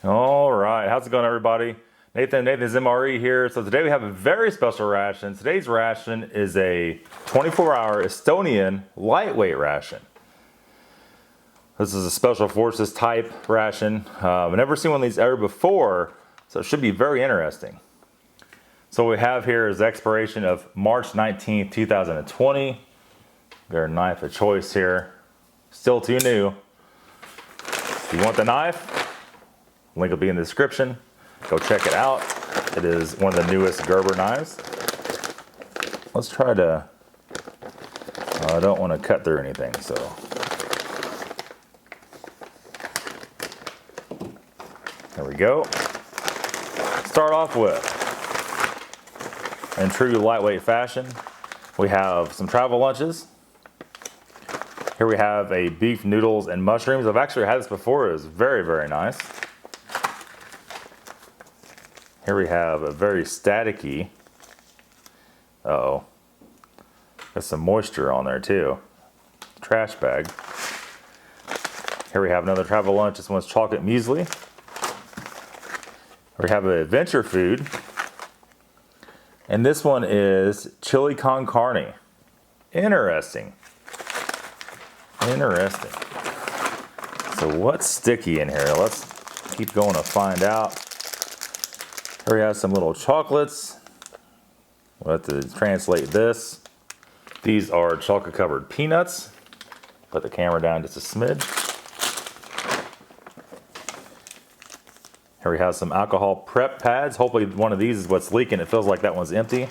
All right, how's it going, everybody? Nathan's MRE here. So today we have a very special ration. Today's ration is a 24-hour Estonian lightweight ration. This is a special forces type ration. I've never seen one of these ever before, so it should be very interesting. So what we have here is the expiration of March 19th, 2020. Got a knife of choice here. Still too new. If you want the knife, link will be in the description. Go check it out. It is one of the newest Gerber knives. Let's try to, I don't want to cut through anything, so. There we go. Start off with, in true lightweight fashion, we have some travel lunches. Here we have a beef noodles and mushrooms. I've actually had this before. It was very, very nice. Here we have a very staticky. Uh-oh. There's some moisture on there too. Trash bag. Here we have another travel lunch. This one's chocolate muesli. We have a adventure food. And this one is chili con carne. Interesting. Interesting. So what's sticky in here? Let's keep going to find out. Here we have some little chocolates. We'll have to translate this. These are chocolate covered peanuts. Put the camera down just a smidge. Here we have some alcohol prep pads. Hopefully one of these is what's leaking. It feels like that one's empty.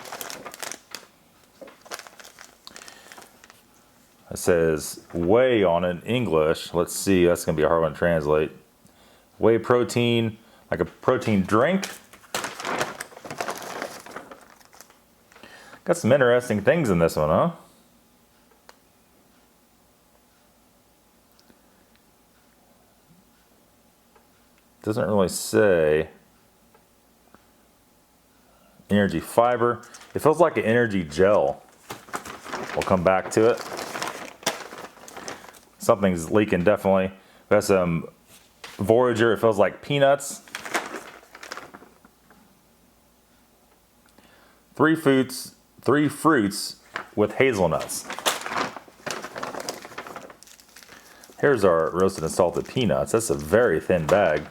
It says whey on it in English. Let's see, that's gonna be a hard one to translate. Whey protein, like a protein drink. Got some interesting things in this one, huh? Doesn't really say. Energy fiber. It feels like an energy gel. We'll come back to it. Something's leaking, definitely. We have some Voyager. It feels like peanuts. Three fruits with hazelnuts. Here's our roasted and salted peanuts. That's a very thin bag.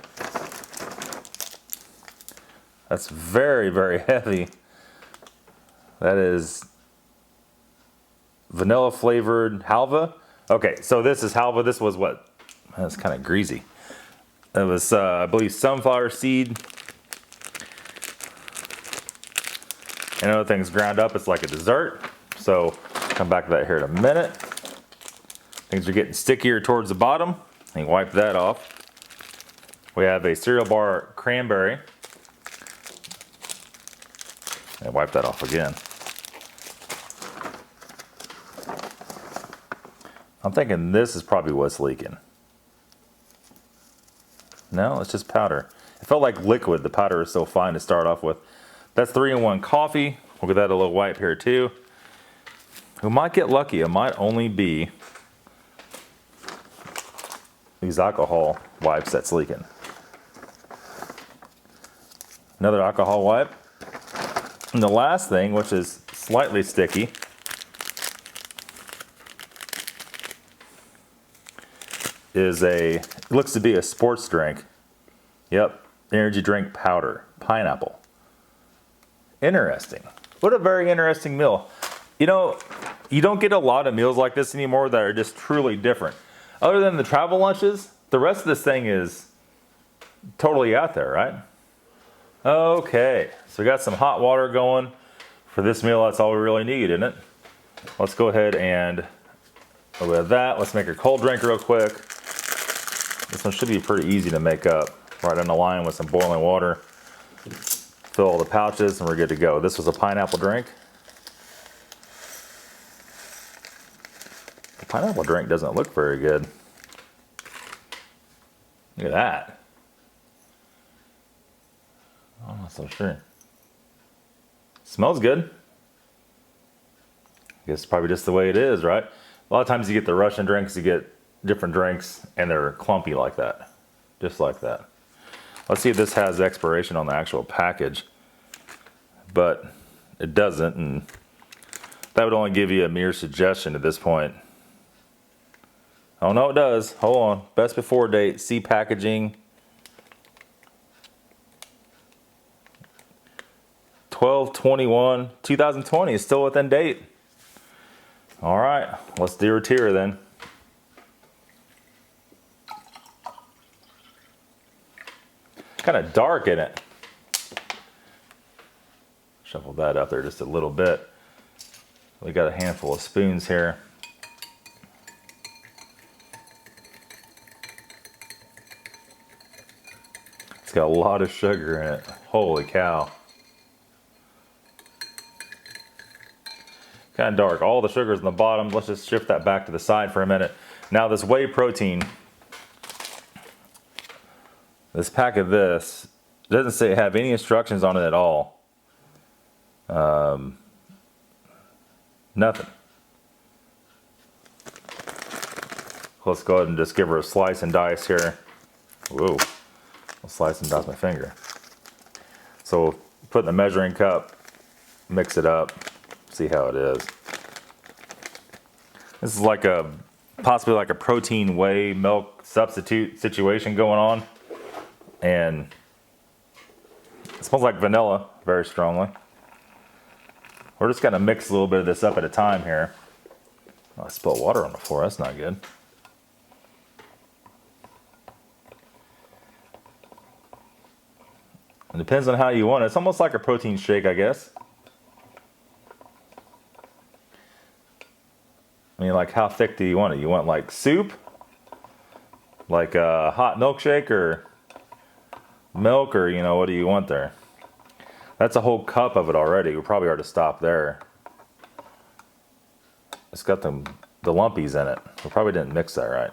That's very, very heavy. That is vanilla flavored halva. Okay, so this is halva. This was what? That's kind of greasy. It was, I believe, sunflower seed. And other things ground up, it's like a dessert. So come back to that here in a minute. Things are getting stickier towards the bottom. And wipe that off. We have a cereal bar cranberry. And wipe that off again. I'm thinking this is probably what's leaking. No, it's just powder. It felt like liquid. The powder is so fine to start off with. That's 3-in-1 coffee. We'll give that a little wipe here too. We might get lucky. It might only be these alcohol wipes that's leaking. Another alcohol wipe. And the last thing, which is slightly sticky, is it looks to be a sports drink. Yep, energy drink powder, pineapple. Interesting. What a very interesting meal. You know, you don't get a lot of meals like this anymore that are just truly different. Other than the travel lunches, the rest of this thing is totally out there, right? Okay, so we got some hot water going. For this meal, that's all we really need, isn't it? Let's go ahead and with that, let's make a cold drink real quick. This one should be pretty easy to make up. Right on the line with some boiling water. Fill all the pouches and we're good to go. This was a pineapple drink. The pineapple drink doesn't look very good. Look at that. I'm not so sure. Smells good. I guess it's probably just the way it is, right? A lot of times you get the Russian drinks, you get different drinks, and they're clumpy like that. Just like that. Let's see if this has expiration on the actual package. But it doesn't, and that would only give you a mere suggestion at this point. Oh no, it does. Hold on. Best before date, see packaging. 12/21/2020 is still within date. All right, let's do a tier then. Kind of dark in it. Shuffle that up there just a little bit. We got a handful of spoons here. It's got a lot of sugar in it. Holy cow. Kind of dark. All the sugar's in the bottom. Let's just shift that back to the side for a minute. Now this whey protein, this pack of this, doesn't say have any instructions on it at all. Nothing. Let's go ahead and just give her a slice and dice here. Whoa. I'll slice and dice my finger. So put in the measuring cup, mix it up, see how it is. This is like a, possibly like a protein whey milk substitute situation going on. And it smells like vanilla very strongly. We're just gonna mix a little bit of this up at a time here. Oh, I spilled water on the floor, that's not good. It depends on how you want it. It's almost like a protein shake, I guess. I mean, like how thick do you want it? You want like soup? Like a hot milkshake or milk, or you know, what do you want there? That's a whole cup of it already. We probably ought to stop there. It's got the lumpies in it. We probably didn't mix that right.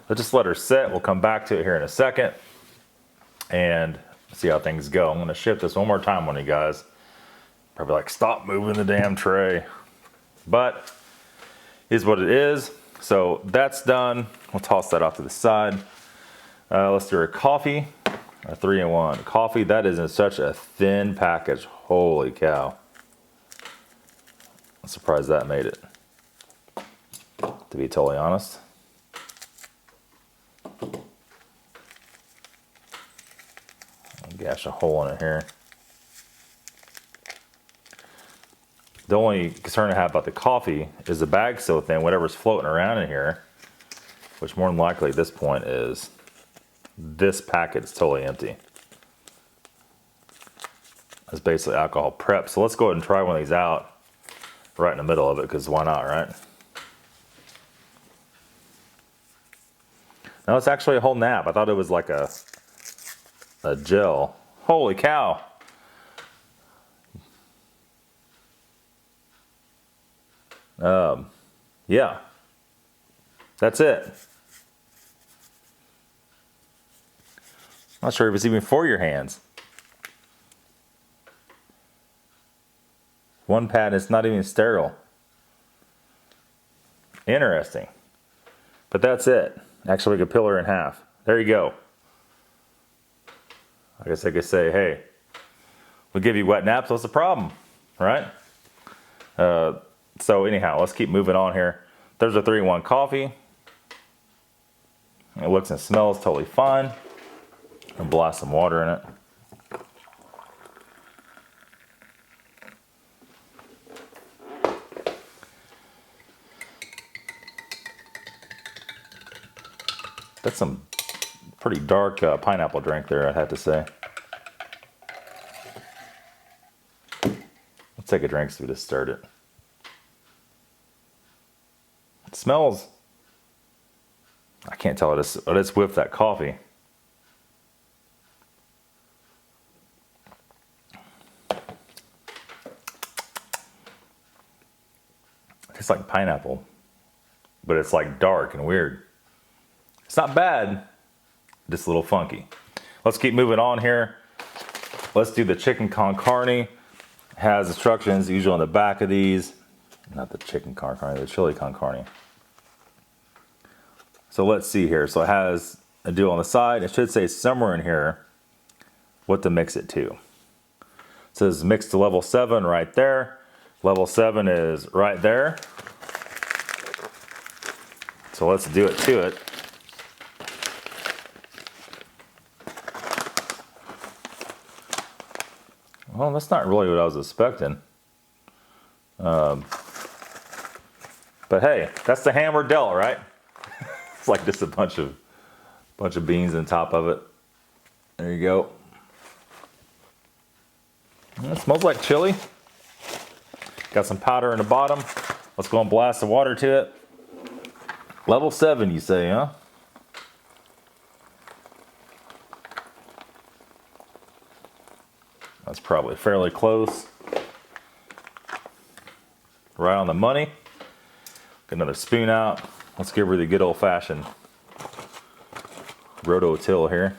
Let's just let her sit. We'll come back to it here in a second and see how things go. I'm going to shift this one more time on you guys. Probably like, stop moving the damn tray. But is what it is. So that's done. We'll toss that off to the side. Let's do our coffee. A 3-in-1 coffee. That is in such a thin package. Holy cow. I'm surprised that made it, to be totally honest. I'll gash a hole in it here. The only concern I have about the coffee is the bag's so thin, whatever's floating around in here, which more than likely at this point is this packet is totally empty. It's basically alcohol prep. So let's go ahead and try one of these out right in the middle of it, because why not, right? No, it's actually a whole nap. I thought it was like a gel. Holy cow. Yeah. That's it. Not sure if it's even for your hands. One pad, it's not even sterile. Interesting. But that's it. Actually, we could peel her in half. There you go. I guess I could say, hey, we'll give you wet naps. What's the problem? Right? So anyhow, let's keep moving on here. There's a 3-in-1 coffee. It looks and smells totally fine. I'll blast some water in it. That's some pretty dark pineapple drink there, I'd have to say. Let's take a drink so we just stirred it. It smells, I can't tell, I just whiffed that coffee. It's like pineapple, but it's like dark and weird. It's not bad, just a little funky. Let's keep moving on here. Let's do the chicken con carne. Has instructions usually on the back of these. Not the chicken con carne, the chili con carne. So let's see here. So it has a deal on the side. It should say somewhere in here what to mix it to. It says mix to level 7 right there. Level 7 is right there. So let's do it to it. Well, that's not really what I was expecting. But hey, that's the hand we're dealt, right? It's like just a bunch of beans on top of it. There you go. It smells like chili. Got some powder in the bottom. Let's go and blast the water to it. Level 7, you say, huh? That's probably fairly close. Right on the money. Get another spoon out. Let's give her the good old-fashioned roto-till here.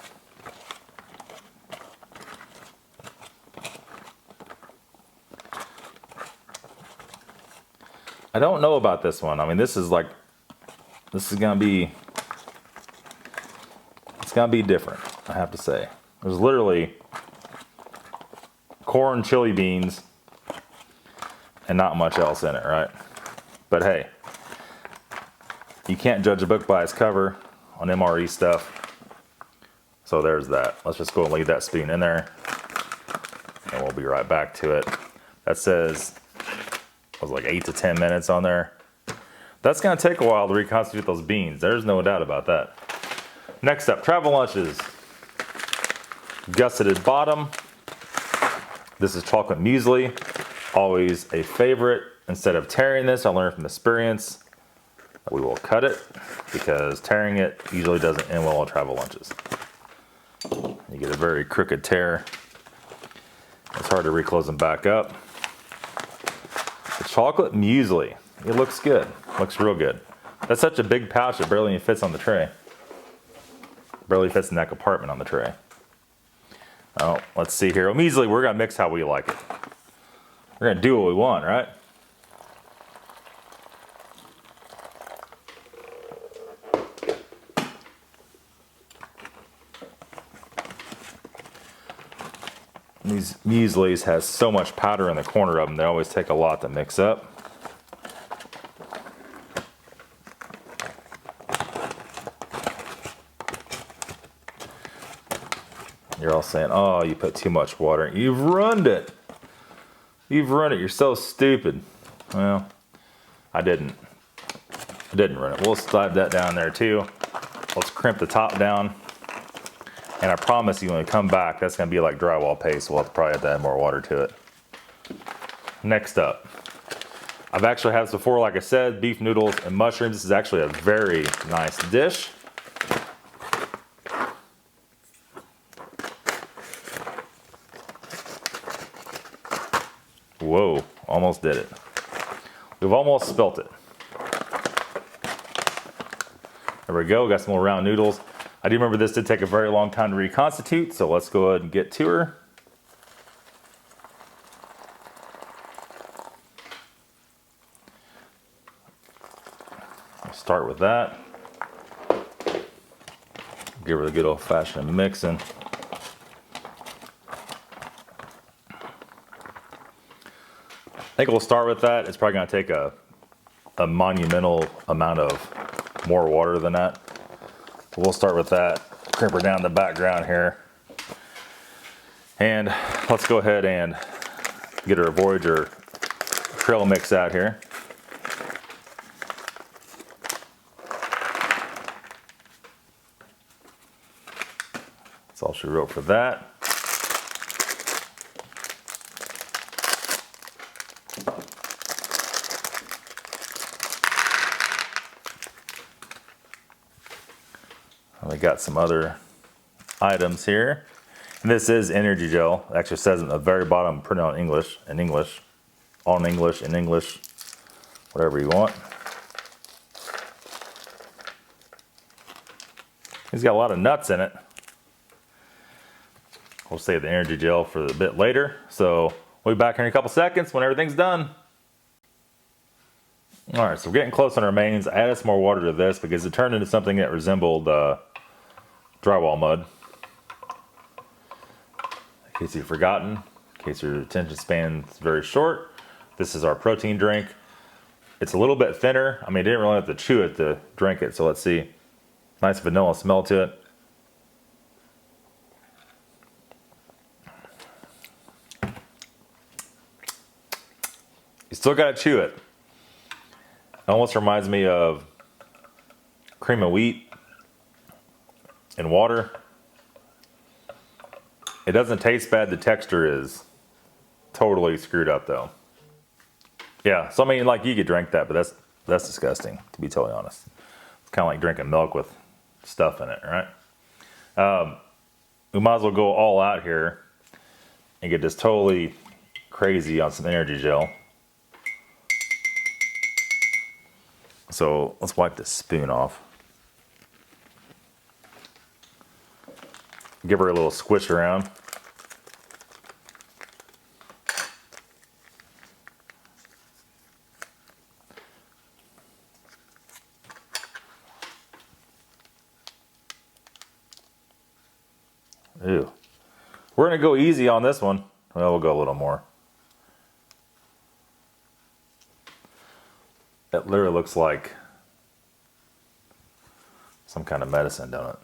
I don't know about this one. I mean, this is gonna be, it's gonna be different, I have to say. There's literally corn, chili beans, and not much else in it, right? But hey, you can't judge a book by its cover on MRE stuff. So there's that. Let's just go and leave that spoon in there, and we'll be right back to it. That says it was like 8 to 10 minutes on there. That's gonna take a while to reconstitute those beans. There's no doubt about that. Next up, travel lunches. Gusseted bottom. This is chocolate muesli, always a favorite. Instead of tearing this, I learned from experience that we will cut it because tearing it usually doesn't end well on travel lunches. You get a very crooked tear. It's hard to reclose them back up. The chocolate muesli, it looks good, looks real good. That's such a big pouch it barely even fits on the tray. Barely fits in that compartment on the tray. Oh, let's see here. Well, muesli, we're gonna mix how we like it. We're gonna do what we want, right? These mueslis has so much powder in the corner of them, they always take a lot to mix up. You're all saying, oh, you put too much water in. You've ruined it. You've ruined it. You're so stupid. Well, I didn't ruin it. We'll slide that down there too. Let's crimp the top down. And I promise you when we come back, that's gonna be like drywall paste. We'll probably have to add more water to it. Next up, I've actually had this before, like I said, beef noodles and mushrooms. This is actually a very nice dish. Whoa, almost did it. We've almost spilt it. There we go, got some more round noodles. I do remember this did take a very long time to reconstitute, so let's go ahead and get to her. I'll start with that. Give her the good old-fashioned mixing. I think we'll start with that. It's probably gonna take a monumental amount of more water than that. We'll start with that. Crimp her down in the background here. And let's go ahead and get our Voyager trail mix out here. That's all she wrote for that. We got some other items here. And this is energy gel. It actually says at the very bottom, printed on English, in English, whatever you want. He's got a lot of nuts in it. We'll save the energy gel for a bit later. So we'll be back here in a couple seconds when everything's done. All right, so we're getting close on our mains. I added some more water to this because it turned into something that resembled drywall mud. In case you've forgotten, in case your attention span is very short, this is our protein drink. It's a little bit thinner. I mean, I didn't really have to chew it to drink it, so let's see. Nice vanilla smell to it. You still gotta chew it. It almost reminds me of cream of wheat and water. It doesn't taste bad. The texture is totally screwed up though. Yeah, so I mean, like, you could drink that, but that's disgusting, to be totally honest. It's kind of like drinking milk with stuff in it, right? We might as well go all out here and get this totally crazy on some energy gel. So let's wipe this spoon off. Give her a little squish around. Ew. We're gonna go easy on this one. Well, we'll go a little more. That literally looks like some kind of medicine, don't it?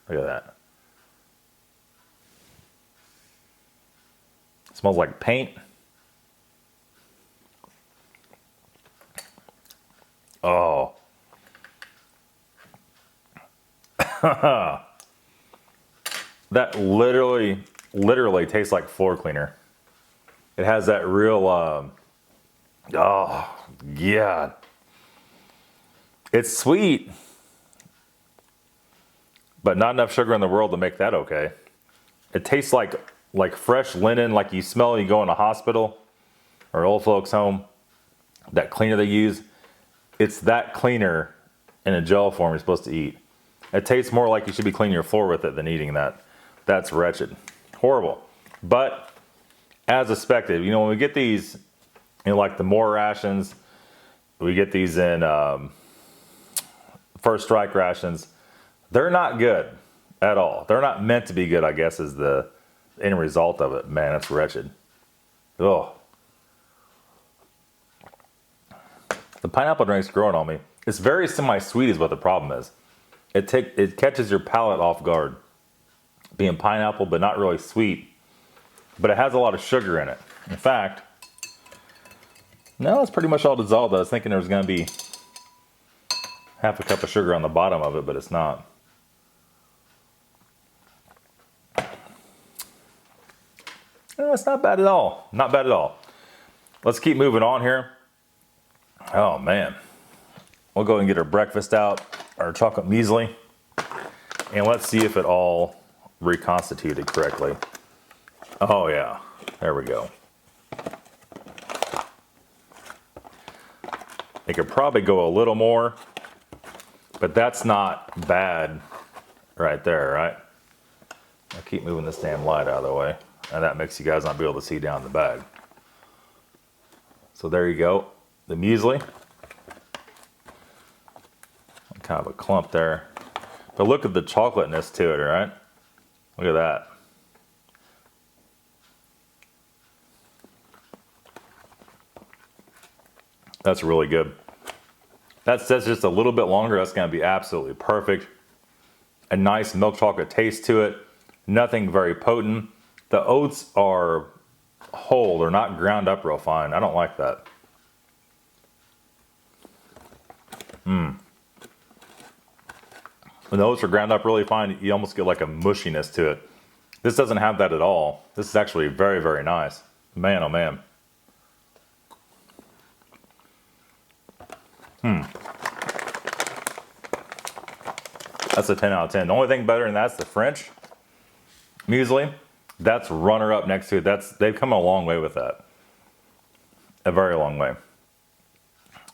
Look at that. It smells like paint. Oh. That literally tastes like floor cleaner. It has that real, oh, yeah. It's sweet, but not enough sugar in the world to make that okay. It tastes like fresh linen, like you smell you go in a hospital or old folks home. That cleaner they use, it's that cleaner in a gel form you're supposed to eat. It tastes more like you should be cleaning your floor with it than eating that. That's wretched. Horrible. But as expected, you know, when we get these in like the More rations, we get these in First Strike rations, they're not good at all. They're not meant to be good, I guess, is the end result of it. Man, it's wretched. Oh. The pineapple drink's growing on me. It's very semi-sweet is what the problem is. It catches your palate off guard. Being pineapple, but not really sweet. But it has a lot of sugar in it. In fact, no, it's pretty much all dissolved. I was thinking there was going to be half a cup of sugar on the bottom of it, but it's not. No, it's not bad at all. Not bad at all. Let's keep moving on here. Oh, man. We'll go and get our breakfast out, our chocolate muesli, and let's see if it all reconstituted correctly. Oh yeah, there we go. It could probably go a little more, but that's not bad right there, right? I'll keep moving this damn light out of the way, and that makes you guys not be able to see down the bag. So there you go, the muesli. Kind of a clump there, but look at the chocolateness to it, right? Look at that. That's really good. That's just a little bit longer. That's going to be absolutely perfect. A nice milk chocolate taste to it. Nothing very potent. The oats are whole. They're not ground up real fine. I don't like that. When the oats are ground up really fine, you almost get like a mushiness to it. This doesn't have that at all. This is actually very, very nice. Man, oh man. That's a 10 out of 10. The only thing better than that's the French muesli. That's runner up next to it. They've come a long way with that. A very long way.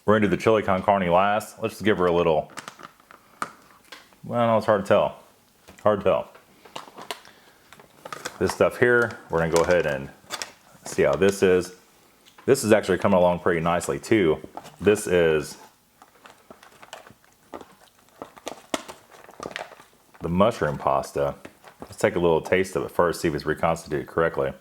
We're gonna do the chili con carne last. Let's just give her a little. Well, no, it's hard to tell. Hard to tell. This stuff here, we're gonna go ahead and see how this is. This is actually coming along pretty nicely too. This is the mushroom pasta. Let's take a little taste of it first, see if it's reconstituted correctly.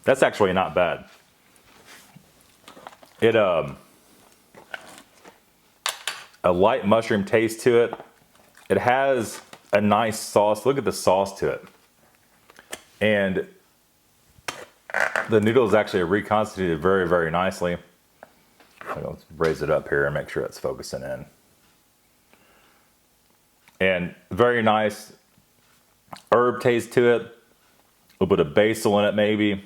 That's actually not bad. It a light mushroom taste to it. It has a nice sauce. Look at the sauce to it. And the noodles actually are reconstituted very, very nicely. Let's raise it up here and make sure it's focusing in. And very nice herb taste to it. A little bit of basil in it maybe.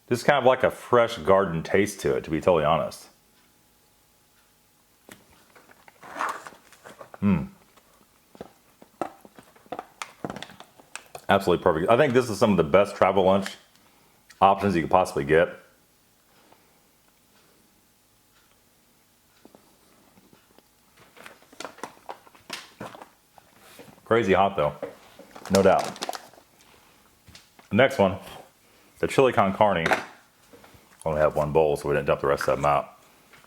Just kind of like a fresh garden taste to it, to be totally honest. Absolutely perfect. I think this is some of the best travel lunch options you could possibly get. Crazy hot though, no doubt. The next one, the chili con carne. I only have one bowl, so we didn't dump the rest of them out.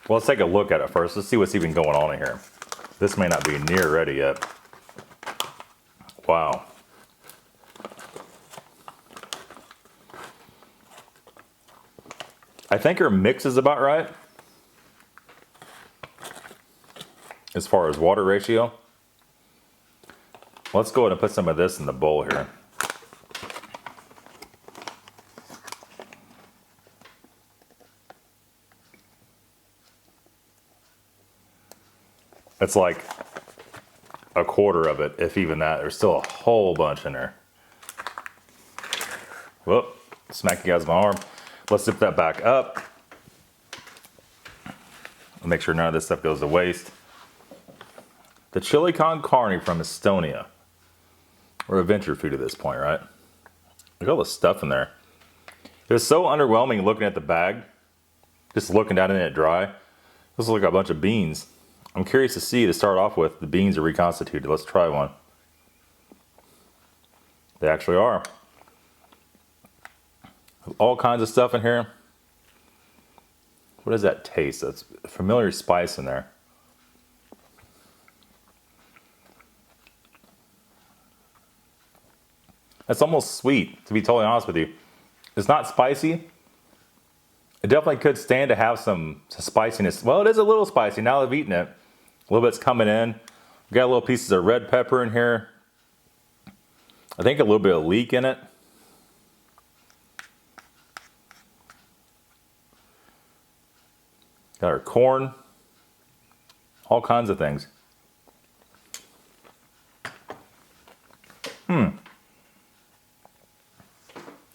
Well, let's take a look at it first. Let's see what's even going on in here. This may not be near ready yet. Wow. I think her mix is about right as far as water ratio. Let's go ahead and put some of this in the bowl here. It's like a quarter of it, if even that. There's still a whole bunch in there. Whoop, smack you guys my arm. Let's zip that back up. Make sure none of this stuff goes to waste. The chili con carne from Estonia. We're a venture food at this point, right? Look at all the stuff in there. It was so underwhelming looking at the bag. Just looking down in it dry. This looks like a bunch of beans. I'm curious to see, to start off with, the beans are reconstituted. Let's try one. They actually are. All kinds of stuff in here. What does that taste? That's a familiar spice in there. It's almost sweet, to be totally honest with you. It's not spicy. It definitely could stand to have some spiciness. Well, it is a little spicy now that I've eaten it. A little bit's coming in. We got little pieces of red pepper in here. I think a little bit of leek in it. Got our corn. All kinds of things.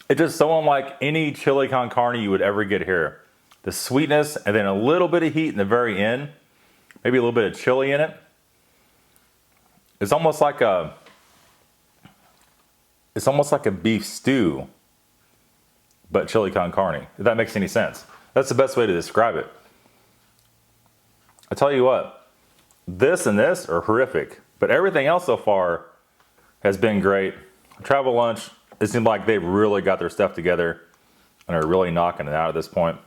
It's just so unlike any chili con carne you would ever get here. The sweetness and then a little bit of heat in the very end. Maybe a little bit of chili in it. It's almost like a beef stew, but chili con carne, if that makes any sense. That's the best way to describe it. I tell you what, this and this are horrific, but everything else so far has been great. Travel lunch, it seemed like they've really got their stuff together and are really knocking it out at this point.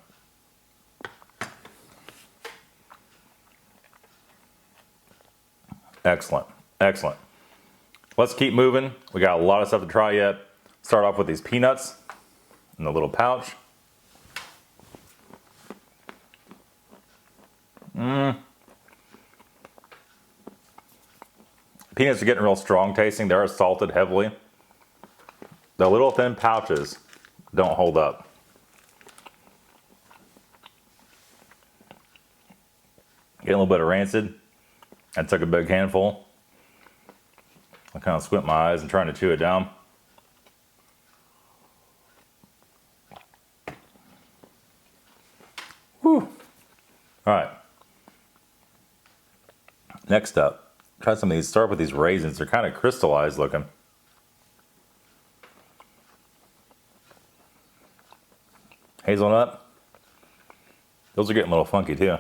Excellent, excellent. Let's keep moving. We got a lot of stuff to try yet. Start off with these peanuts in the little pouch. Peanuts are getting real strong tasting. They are salted heavily. The little thin pouches don't hold up. Getting a little bit of rancid. I took a big handful. I kind of squint my eyes and trying to chew it down. Whew. All right. Next up, try some of these. Start with these raisins. They're kind of crystallized looking. Hazelnut. Those are getting a little funky too.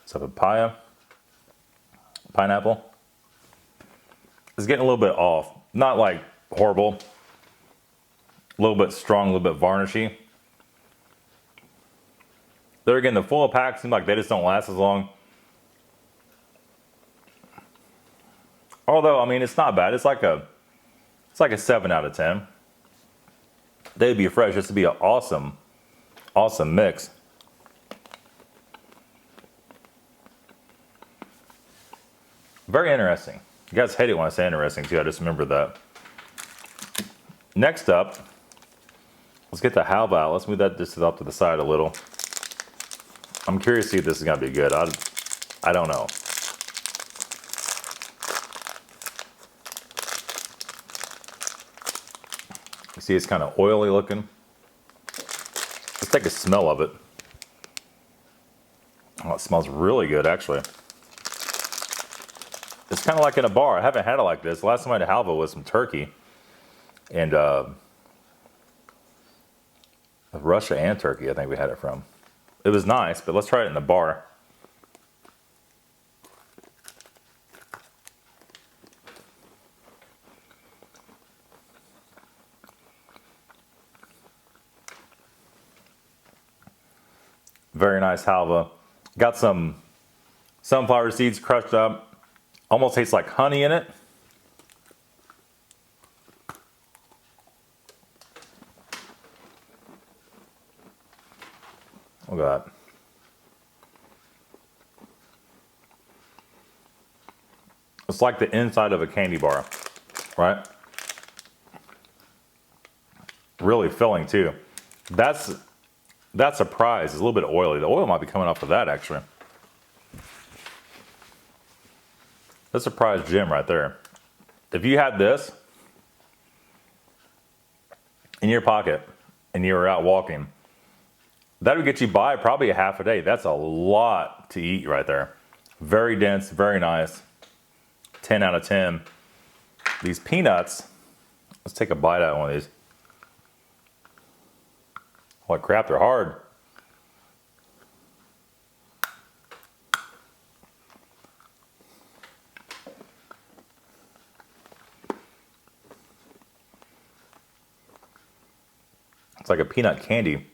So papaya, pineapple. It's getting a little bit off. Not like horrible. A little bit strong, a little bit varnishy. There again, the full packs seem like they just don't last as long. Although, I mean, it's not bad. It's like a 7 out of 10. They'd be fresh. This would be an awesome, awesome mix. Very interesting. You guys hate it when I say interesting too. I just remember that. Next up, let's get the halva out. Let's move that just up to the side a little. I'm curious to see if this is gonna be good. I don't know. You see it's kind of oily looking. Let's take a smell of it. Oh, it smells really good actually. It's kind of like in a bar. I haven't had it like this. Last time I had a halva was some turkey. And Russia and Turkey, I think we had it from. It was nice, but let's try it in the bar. Very nice halva. Got some sunflower seeds crushed up. Almost tastes like honey in it. Look at that. It's like the inside of a candy bar, right? Really filling too. That's a prize. It's a little bit oily. The oil might be coming off of that actually. That's a prize gem right there. If you had this in your pocket and you were out walking, that would get you by probably a half a day. That's a lot to eat right there. Very dense, very nice. 10 out of 10. These peanuts, let's take a bite out of one of these. Holy crap, they're hard. It's like a peanut candy.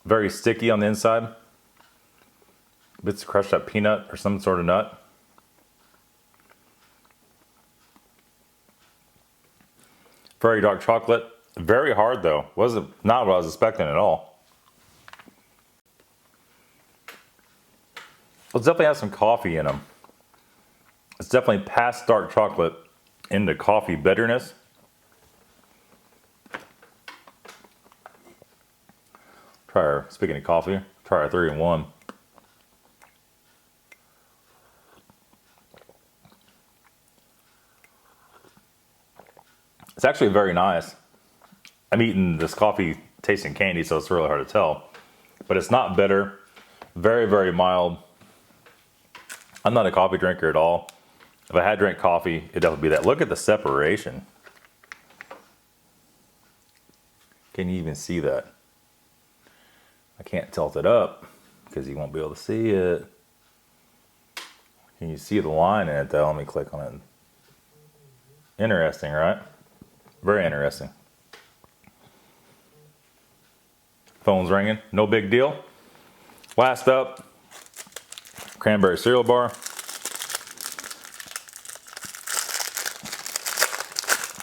Very sticky on the inside. Bits of crushed up peanut or some sort of nut. Very dark chocolate. Very hard though. Wasn't not what I was expecting at all. Let's definitely have some coffee in them. It's definitely past dark chocolate into coffee bitterness. Try our, speaking of coffee, try our 3-in-1. It's actually very nice. I'm eating this coffee tasting candy, so it's really hard to tell. But it's not bitter. Very, very mild. I'm not a coffee drinker at all. If I had drank coffee, it'd definitely be that. Look at the separation. Can you even see that? I can't tilt it up because you won't be able to see it. Can you see the line in it though? Let me click on it. Interesting, right? Very interesting. Phone's ringing, no big deal. Last up, cranberry cereal bar.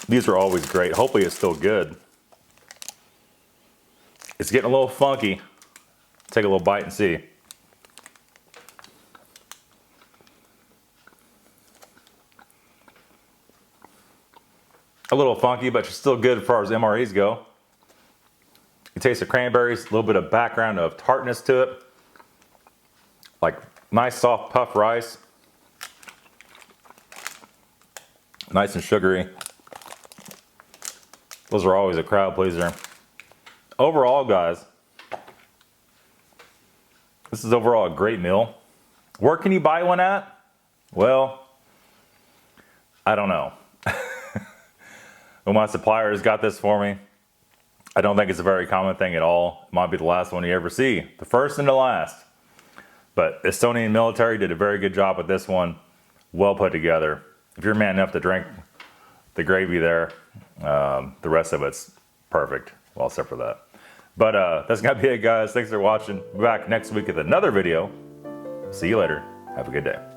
These are always great. Hopefully it's still good. It's getting a little funky. Take a little bite and see. A little funky, but still good as far as MREs go. You taste the cranberries, a little bit of background of tartness to it. Like nice soft puff rice. Nice and sugary. Those are always a crowd pleaser. Overall, guys, this is overall a great meal. Where can you buy one at? Well, I don't know. Well, my suppliers got this for me. I don't think it's a very common thing at all. It might be the last one you ever see. The first and the last. But Estonian military did a very good job with this one. Well put together. If you're man enough to drink the gravy there. The rest of it's perfect, well, except for that. But that's gonna be it, guys. Thanks for watching. We'll be back next week with another video. See you later. Have a good day.